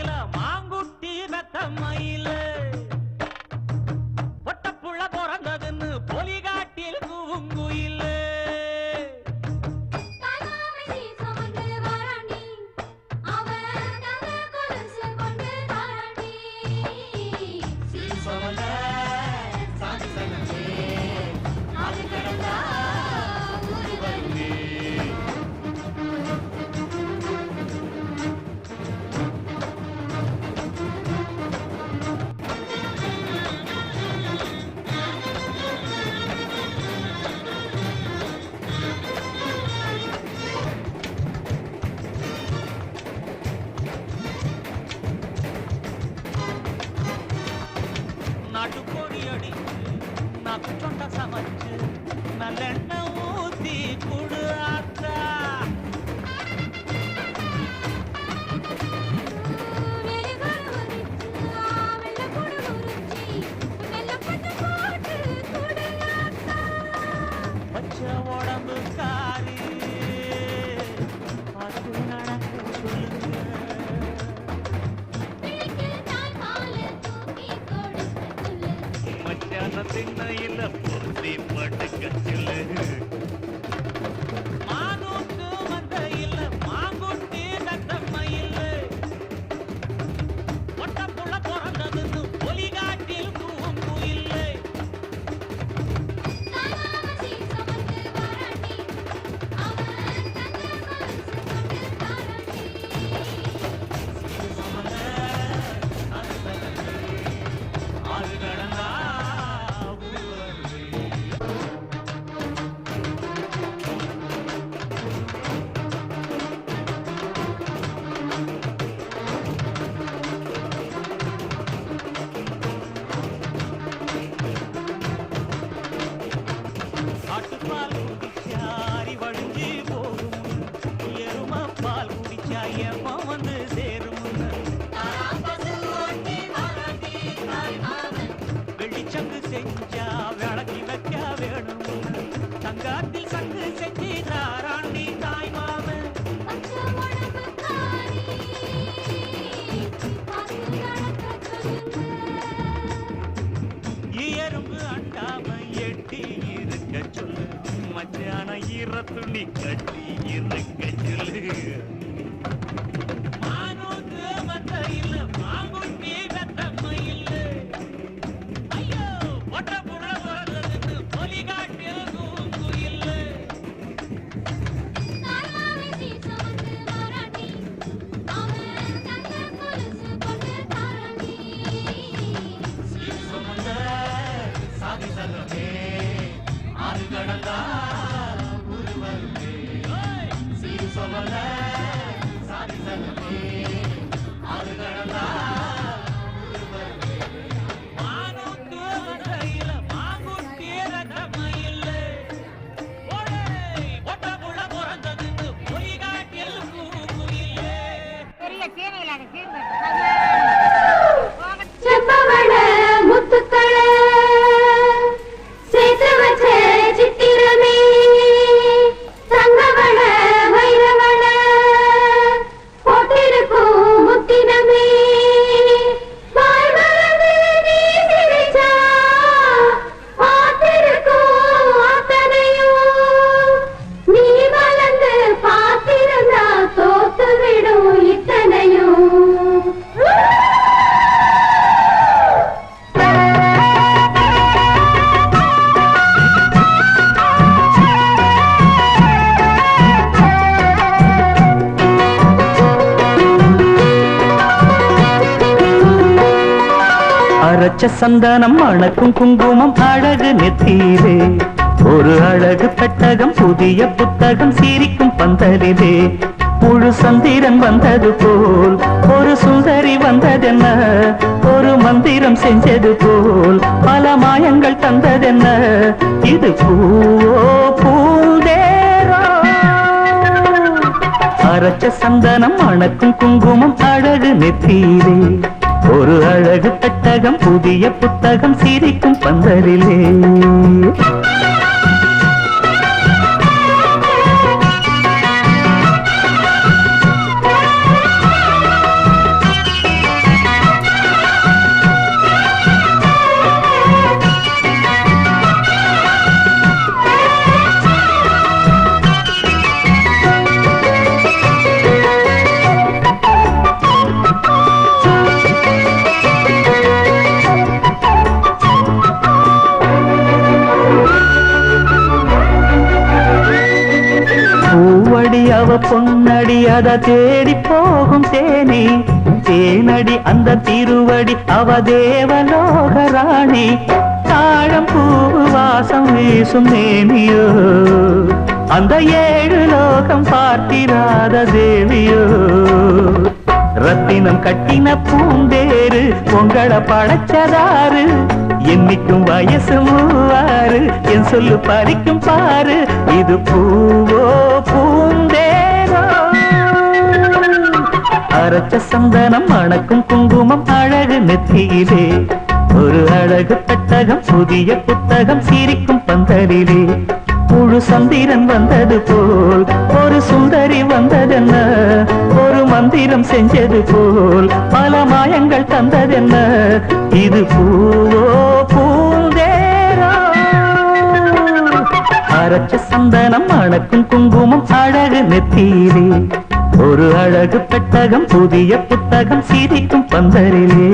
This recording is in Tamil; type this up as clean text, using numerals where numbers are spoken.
மயில மாங்குட்டி மெத்த மயில ஒட்டப்புள்ள பிறந்ததுன்னு பொலிகாட்டில் கூங்குயில நாட்டுக்கோடி அடிச்சு நாக்கு சொண்ட சமைச்சு நல்லெண்ணெய் ஊத்தி குடு ஆத்தா பச்ச உடம்பு காரி பார்த்து நடக்க சொல்லுங்க திண்ணையில பொருத்தி படுக்க சொல்லு மானூத்து மந்தையில மாங்குட்டி மெத்தம்மையில ஒட்டப்புள்ள பிறந்ததுன்னு பொலிகாட்டில் கூங்குயில்ல ஆட்டுப்பால் குடிச்சாரி வழிஞ்சி போகும் எருமப்பால் குடிச்சா ஏமா வந்து சேரும் வெள்ளிச்சங்கு செஞ்சா விளக்கி வைக்க வேணும் தங்காத்தில் சங்கு செஞ்சு தாராண்டி தாய் மாமன் எறும்பு அண்டாம எட்டி இருக்க சொல்லு மச்சான ஈர துணி கட்டி இருக்க சொல்லு மானூத்து மந்தையில மாங்குட்டி மெத்தம்மையில ஐயோ ஒட்டப்புள்ள பிறந்ததுன்னு பொலிகாட்டில் கூங்குயில்ல சாதி சலமே ஆறு கடந்தா ஊரு வருமே சீர் சொல்லல சாதி சலமே ஆறு கடந்தா ஊரு வருமே மானூத்து மந்தையில மாங்குட்டி மெத்தம்மையில ஒட்டப்புள்ள பிறந்ததுன்னு பொலிகாட்டில் கூங்குயில்ல பெரிய சீனையில செம்பவள முத்துக்கள சேர்த்து வச்ச சித்திரமே தங்கவள வைரவள போட்டிருக்கும் முத்தினமே வாய் மறந்து நீ சிரிச்சா பார்த்திருக்கும் அத்தனையும் நீ வளர்ந்து பார்த்திருந்தா தோத்து விடும் இத்தனையும் அரைச்ச சந்தனம் அணக்கும் குங்குமம் அழகு நெத்தீரே ஒரு அழகு பெட்டகம் புதிய புத்தகம் சிரிக்கும் பந்தலிலே முழு சந்திரன் வந்தது போல் ஒரு சுந்தரி வந்ததென்ன ஒரு மந்திரம் செஞ்சது போல் பல மாயங்கள் தந்ததென்ன இது பூவோ பூந்தேரோ அரைச்ச சந்தனம் அணக்கும் குங்குமம் அழகு நெத்தீரே ஒரு அழகு பெட்டகம் புதிய புத்தகம் சிரிக்கும் பந்தலிலே கதை தேடி போகும் தேனி தேனடி அந்த திருவடி அவ தேவலோக ராணி தாழம் பூ வாசம் வீசும் நேமியோ அந்த 7 லோகம் பார்த்திராத தேவியோ ரத்தினம் கட்டின பூந்தேரு உங்களை படைச்சதாரு என்னைக்கும் வயசு 3 என் சொல்லு பறிக்கும் பாரு இது பூவோ பூந்தேரோ அரைச்ச சந்தனம் மணக்கும் குங்குமம் அழகு நெத்தியிலே ஒரு அழகு பெட்டகம் புதிய புத்தகம் சிரிக்கும் பந்தலிலே முழு சந்திரன் வந்தது போல் ஒரு சுந்தரி வந்ததென்ன ஒரு மந்திரம் செஞ்சது போல் பல மாயங்கள் தந்ததென்ன இது பூவோ பூந்தேரோ அரைச்ச சந்தனம் மணக்கும் குங்குமம் அழகு நெத்தியிலே ஒரு அழகு பெட்டகம் புதிய புத்தகம் சிரிக்கும் பந்தரிலே